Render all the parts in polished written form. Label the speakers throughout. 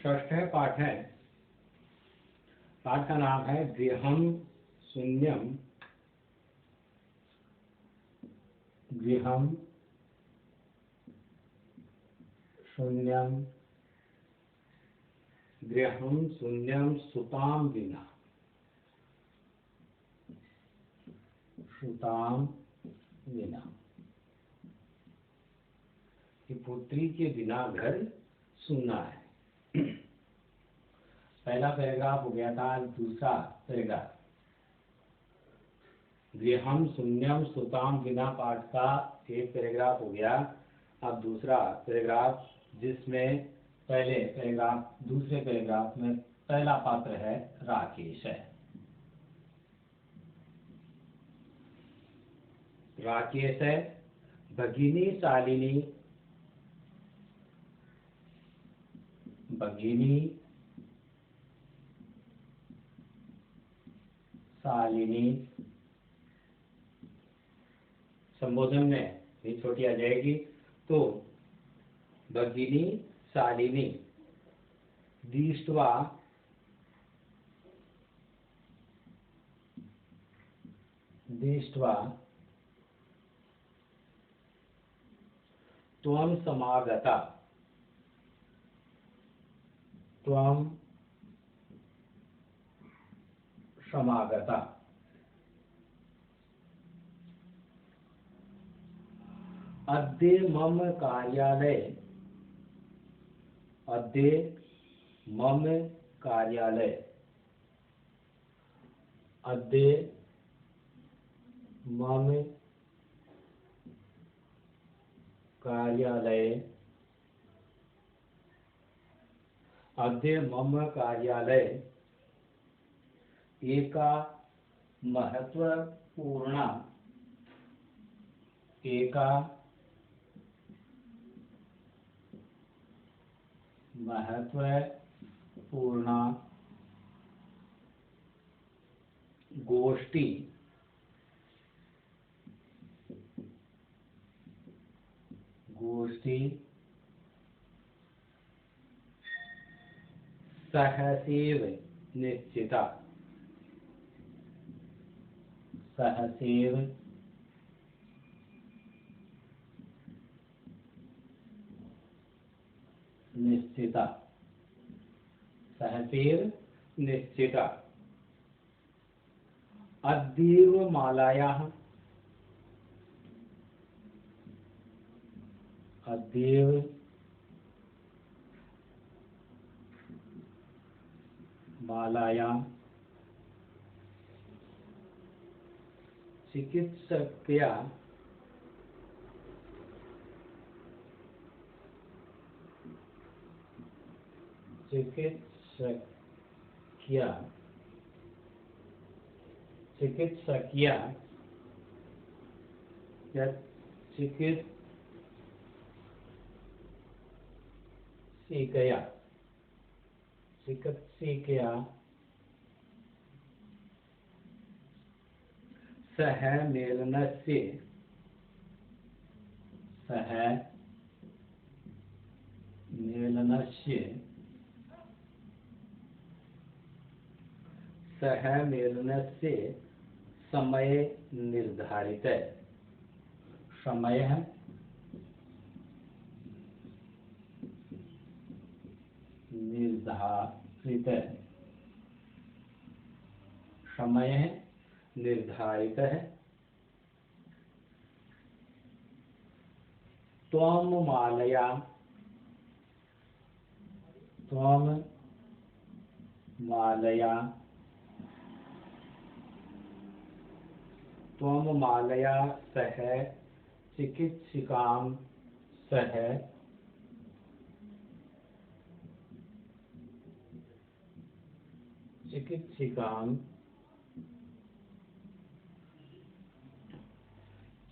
Speaker 1: षष्ठ पाठ है। पाठ का नाम है गृहम शून्यम। गृहम शून्यम, गृहम शून्यम सुताम विना। सुताम विना कि पुत्री के बिना घर सूना है। पहला पैराग्राफ हो गया था। दूसरा पैराग्राफ गृहम शून्यम सुताम बिना पाठ का एक पैराग्राफ हो गया। अब दूसरा पैराग्राफ जिसमें दूसरे पैराग्राफ में पहला पात्र है राकेश है। राकेश है भगिनी शालिनी, भगिनी शालिनी संबोधन में भी छोटी आ जाएगी तो भगिनी शालिनी दृष्ट्वा त्वं समागता, त्वं समागता। अद्य मम कार्यालय, अद्य मम कार्यालय, अद्य मम कार्यालय, अद्य मम कार्यालय एका महत्वपूर्ण, एका महत्वपूर्ण गोष्ठी, सहसैव निश्चिता, सहसैव निश्चिता, सहसैव निश्चिता। अद्यैव मालायाः, अद्यैव मालायां चिकित्सकया, चिकित्सकिया या चिकित्सकिया सह मेलनस्य, सह मेलनस्य, सह मेलनस्य समय निर्धारित है। समय निर्धारित है, समय निर्धारित है। त्वं मालया, त्वं मालया, त्वं मालया सह चिकित्सिकां, सह चिकित्सिकां,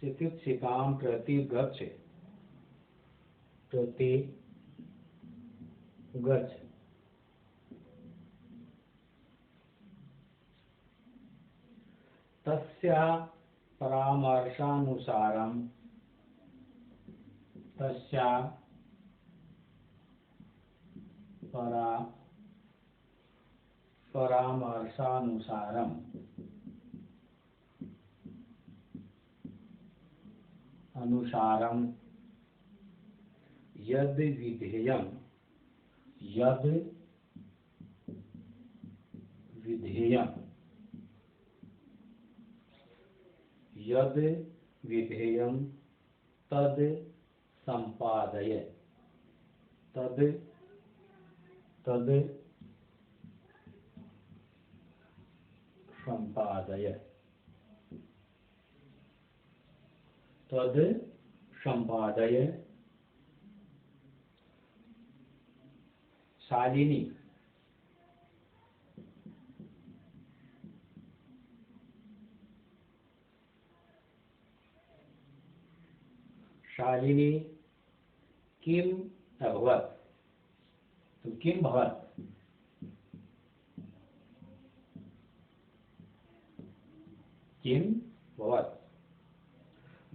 Speaker 1: चिकित्सिकां प्रति गच्छ, प्रति गच्छ। तस्या परामर्शानुसारं, तस्या परामर्शानुसारम यद विधेयम तद संपादय तद संपादय। शालिनी किम अभवत्, तो किम भवत्, किम भवत्।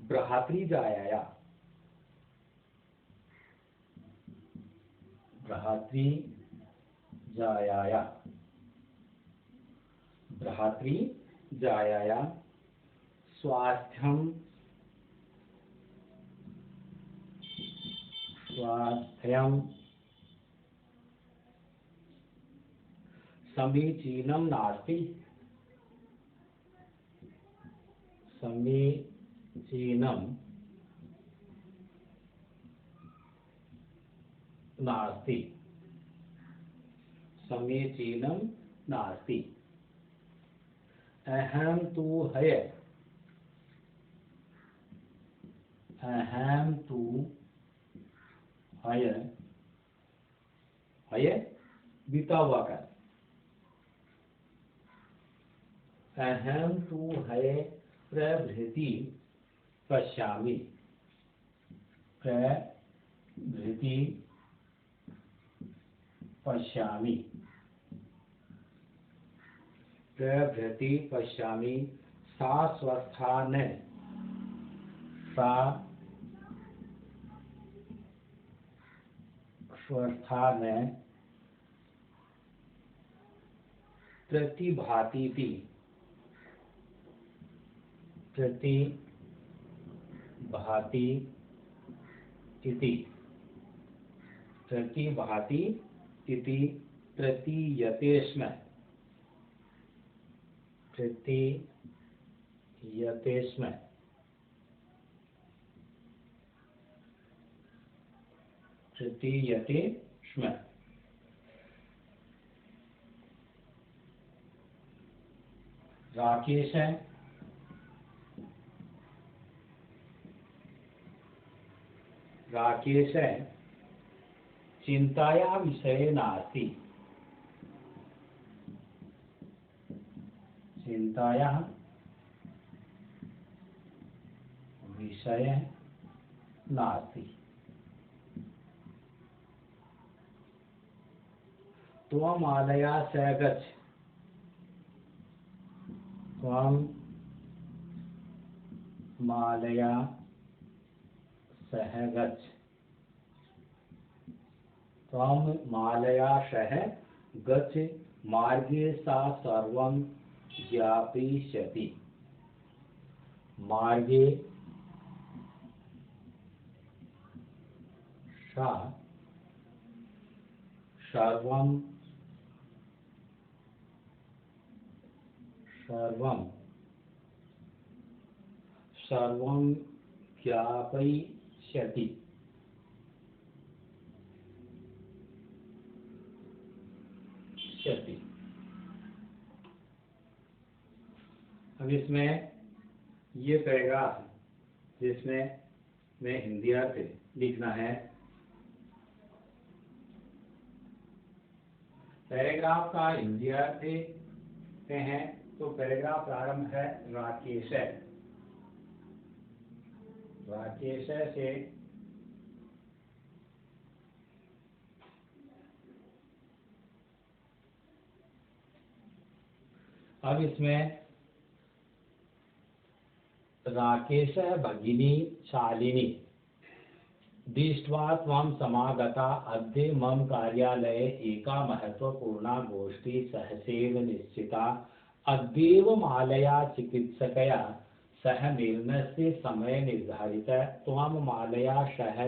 Speaker 1: भ्रातृजायाया स्वास्थ्यम समीचीनं नास्ति, समीचीनं नास्ति। अहम तु हय बीता हुआ का। अहम तु हय प्रभृति पश्यामि, प्रभृति पश्यामि। सा स्वस्था न प्रतिभातीति प्रतीयते स्म, राकेश चिंताया विषय नास्ति, त्वं मालया सह गच्छ, मार्गे सा सर्वं ज्ञापयिष्यति, मार्गे सा सर्वं ज्ञापयिष्यति। अब इसमें ये पैराग्राफ जिसमें मैं हिंदी अर्थ लिखना है। पैराग्राफ का हिंदी अर्थ हैं तो पैराग्राफ प्रारंभ है राकेश से। अब इसमें राकेश भगिनी शालिनी, दृष्ट्वा त्वं समागता अद्य मम कार्यालये एका महत्वपूर्णा गोष्ठी सहसैव निश्चिता। अद्यैव मालया चिकित्सकया सह मेलनस्य समय निर्धारितः। त्वं मालया सह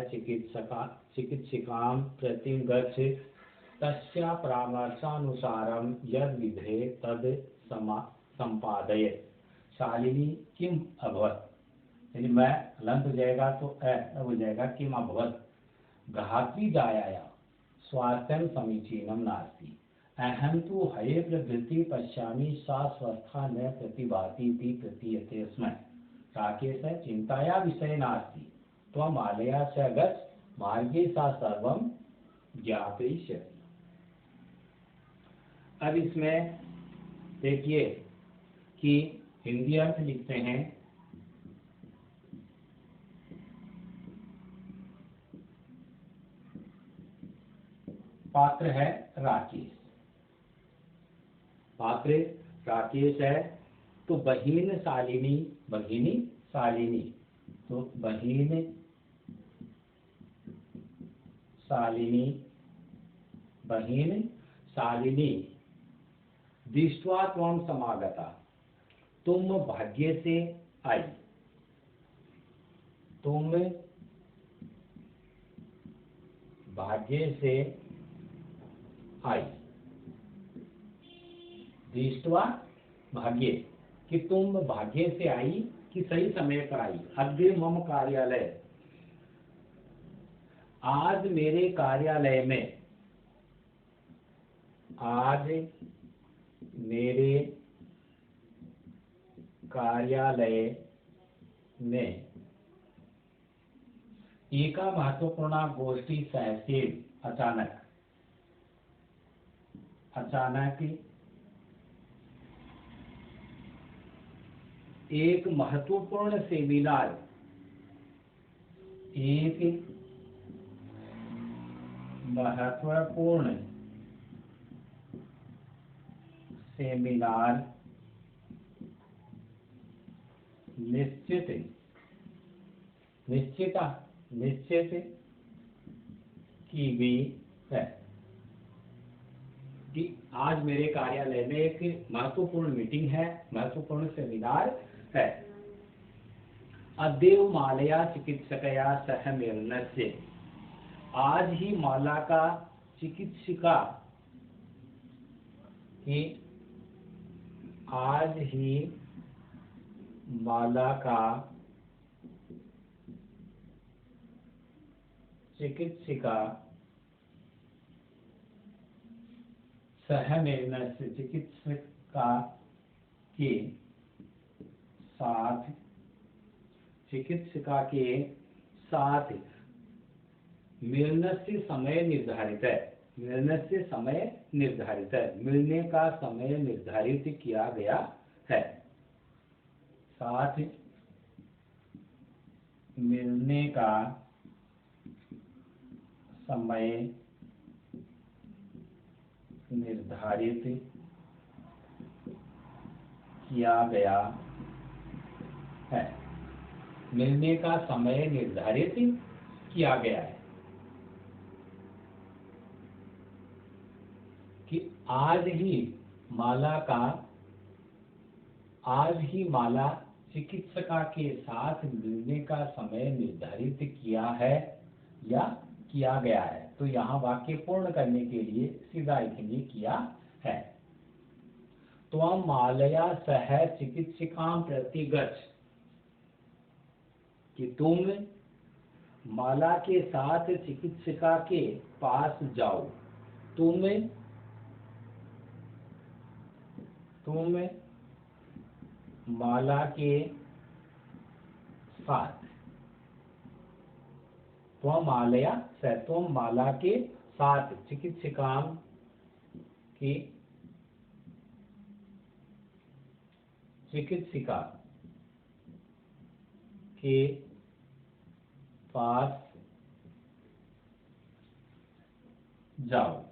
Speaker 1: चिकित्सिकां प्रति गच्छ। तस्या परामर्शानुसारं यद् विधेयं तद् संपादय। शालिनी किम अभवत्, यानी मैं लंत हो जाएगा तो हो जाएगा किम अभवत्। घात्री जायाया स्वास्थ्यं समीचीनं नास्ति। अहं तु हये प्रभृति पश्यामि सा स्वस्था न प्रतिभाति इति प्रतीयते स्म। राकेश चिंताया विषय नास्ति। त्वं मालया स गच्छ, मार्गे सा सर्वं ज्ञापयिष्यति। अब इसमें देखिए कि हिंदी अर्थ लिखते हैं। पात्र है राकेश, पात्र राकेश है। तो बहिन शालिनी, भगिनी शालिनी, तो बहिन शालिनी, बहिन शालिनी। दृष्ट्वा त्वं समागता, तुम भाग्य से आई। तुम भाग्य से आई। दृष्ट्वा भाग्य, कि तुम भाग्य से आई, कि सही समय पर आई। अद्य मम कार्यालय, आज मेरे कार्यालय में, आज मेरे कार्यालय में एका महत्वपूर्ण गोष्ठी सहसैव, अचानक, अचानक एक महत्वपूर्ण सेमिनार, एक महत्वपूर्ण सेमिनार निश्चित की गई है। कि आज मेरे कार्यालय में एक महत्वपूर्ण मीटिंग है, महत्वपूर्ण सेमिनार है। अद्य मालया चिकित्सकया सह मेलनस्य, आज ही माला का चिकित्सिका की, आज ही माला का चिकित्सिका सह मेलनस्य, चिकित्सिका के साथ, चिकित्सिका के साथ मिलनस्य समय निर्धारित है। मिलनस्य समय निर्धारित है, मिलने का समय निर्धारित किया गया है। साथ मिलने का समय निर्धारित किया गया है। मिलने का समय निर्धारित किया गया है। कि आज ही माला चिकित्सका के साथ मिलने का समय निर्धारित किया है या किया गया है। तो यहाँ वाक्य पूर्ण करने के लिए सीधा लिखेंगे किया है। त्वं मालया सह चिकित्सिकां प्रति गच्छ, कि तुम माला के साथ चिकित्सिका के पास जाओ। तुम माला के साथ, त्वं मालया सह, तुम माला के साथ चिकित्सिकां की, चिकित्सिका के पास जाओ।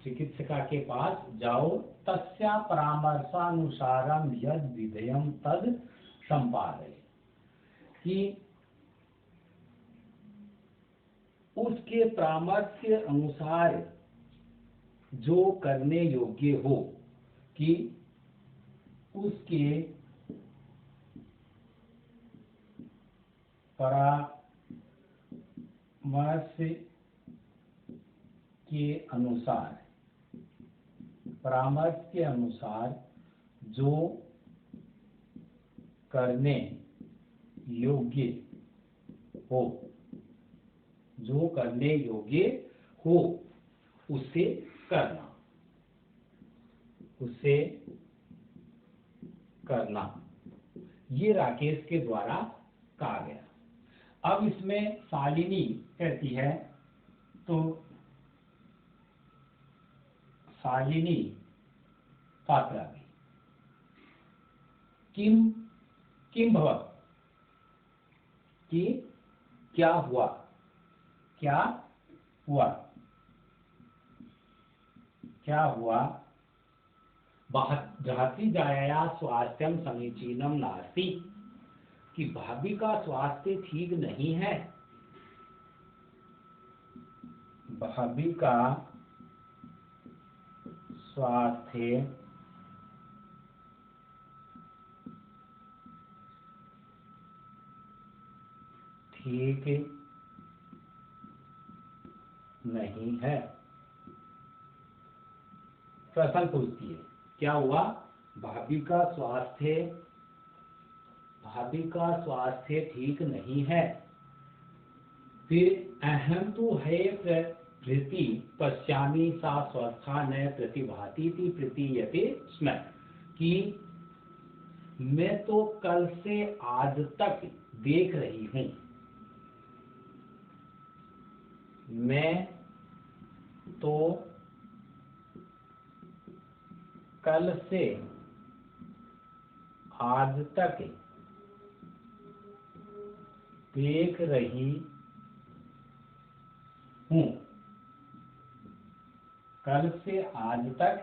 Speaker 1: चिकित्सिका के पास जाओ। तस्या परामर्शानुसारं यद् विधेयं तद् संपादय, कि उसके परामर्श अनुसार जो करने योग्य हो, कि उसके परामर्श के अनुसार, परामर्श के अनुसार जो करने योग्य हो, जो करने योग्य हो उसे करना, उसे करना। ये राकेश के द्वारा कहा गया। अब इसमें शालिनी कहती है, तो शालिनी पात्रा भी किम किम भवत्, कि क्या हुआ, क्या हुआ, क्या हुआ। भ्रातृजाया स्वास्थ्यम समीचीनम नास्ति, कि भाभी का स्वास्थ्य ठीक नहीं है, भाभी का स्वास्थ्य ठीक नहीं है। प्रश्न पूछती है, क्या हुआ, भाभी का स्वास्थ्य ठीक नहीं है। फिर अहम तो है प्रति पश्यामि सा स्वस्था न प्रतिभाति प्रतीयते स्म, कि मैं तो कल से आज तक देख रही हूं, मैं तो कल से आज तक देख रही हूं, कल से आज तक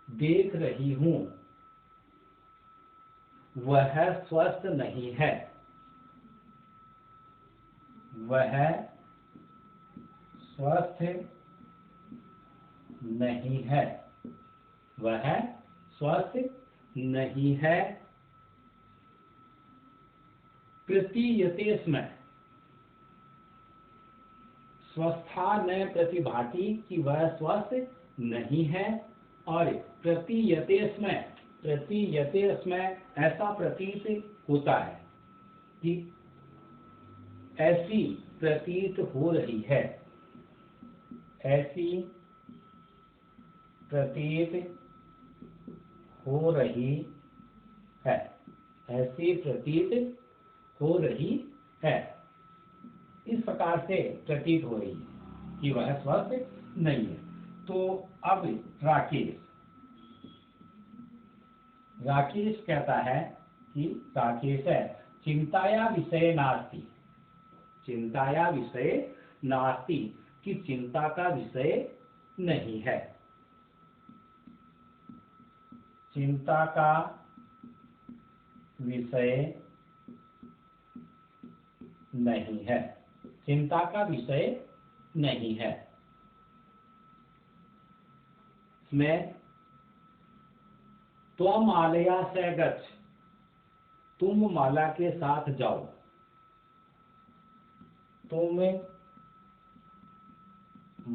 Speaker 1: देख रही हूं, वह स्वस्थ नहीं है, वह स्वस्थ नहीं है, वह स्वस्थ नहीं है। प्रतीयते स्म, स्वस्था न प्रतिभाति, कि वह स्वस्थ नहीं है। और प्रतीयते स्म, प्रतीयते स्म ऐसा प्रतीत होता है, कि ऐसी प्रतीत हो रही है, ऐसी प्रतीत हो रही है, ऐसी प्रतीत हो रही है। इस प्रकार से प्रतीत हो रही है कि वह स्वस्थ नहीं है। तो अब राकेश कहता है कि राकेश है, चिंताया विषय नास्ति, चिंताया विषय नास्ति, कि चिंता का विषय नहीं है, चिंता का विषय नहीं है, चिंता का विषय नहीं है। इसमें त्वम मालया से गच्छ, तुम माला के साथ जाओ, तुम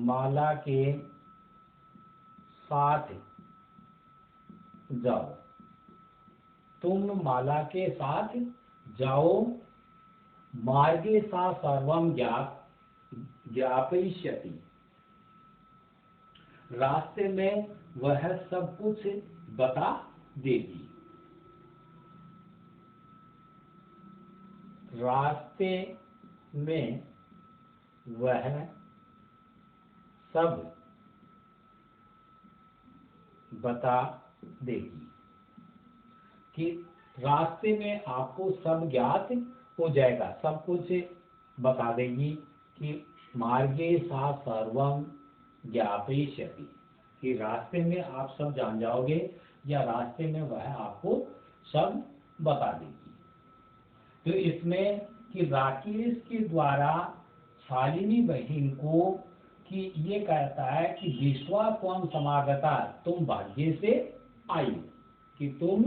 Speaker 1: माला के साथ जाओ, तुम माला के साथ जाओ। मार्गे सा सर्वम ज्ञापयिष्यति, रास्ते में वह सब कुछ बता देगी, रास्ते में वह सब बता देगी, कि रास्ते में आपको सब ज्ञात हो जाएगा, सब कुछ बता देगी। कि मार्गे सा सर्वम ज्ञापयिष्यति, कि रास्ते में आप सब जान जाओगे, या रास्ते में वह आपको सब बता देगी। तो इसमें कि राकेश के द्वारा शालिनी बहन को कि ये कहता है कि विश्वा त्वं समागता, तुम भाग्य से आई, कि तुम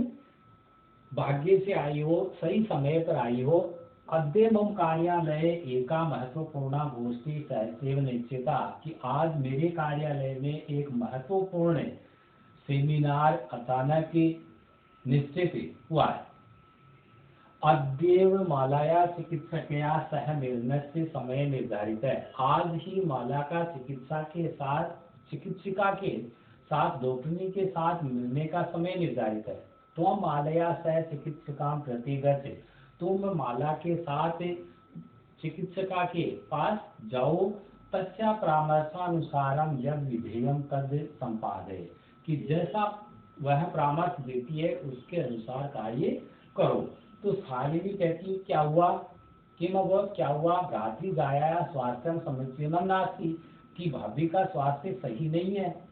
Speaker 1: भाग्य से आई हो, सही समय पर आई हो। अद्य मम कार्यालय एका महत्वपूर्ण गोष्ठी सहसेव निश्चिता, कि आज मेरे कार्यालय में एक महत्वपूर्ण सेमिनार अचानक निश्चित हुआ है। अद्यैव मालाया चिकित्सकया सह मिलनस्य समय निर्धारित है। आज ही माला का चिकित्सिका के साथ डॉक्टरनी के साथ मिलने का समय निर्धारित है। तुम मालया सह चिकित्सका प्रति गच्छ, तुम माला के साथ चिकित्सिका के पास जाओ। तस्या परामर्शानुसारम यद विधेयम तद संपादय, कि जैसा वह परामर्श देती है उसके अनुसार कार्य करो। तो शालिनी कहती है क्या हुआ, किम अभवत्, क्या हुआ, भ्रातृ जाया स्वास्थ्यम समीचीनम नास्ति, कि भाभी का स्वास्थ्य सही नहीं है।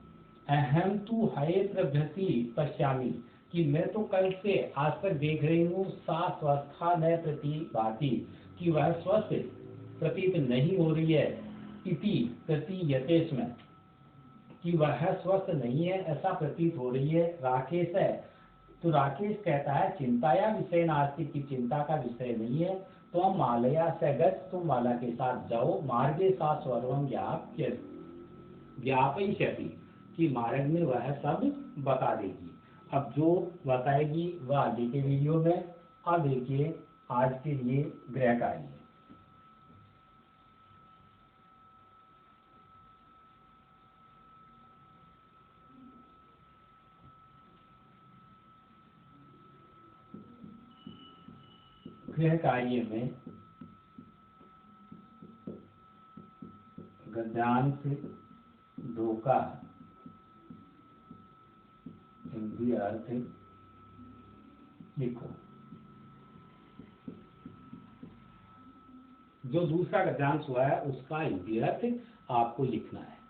Speaker 1: अहम तु हये प्रभृति पश्यामि, कि मैं तो कल से आज तक देख रही हूँ, सा स्वस्था न प्रतिभाति, कि वह स्वस्थ प्रतीत नहीं हो रही है। इति प्रतीयते स्म, कि वह स्वस्थ नहीं है ऐसा प्रतीत हो रही है। राकेश है, तो राकेश कहता है चिंताया विषय नास्ति, की चिंता का विषय नहीं है। तो हम मालया से गच्छ, तुम माला के साथ जाओ। मार्गे सा सर्वम ज्ञापयिष्यति, कि मार्ग में वह सब बता देगी। अब जो बताएगी वह आगे के वीडियो में। अब देखिए आज के लिए गृह कार्य। गृह कार्य में गद्यांश धोखा हिंदी अर्थ लिखो। जो दूसरा गद्यांश हुआ है उसका हिंदी अर्थ आपको लिखना है।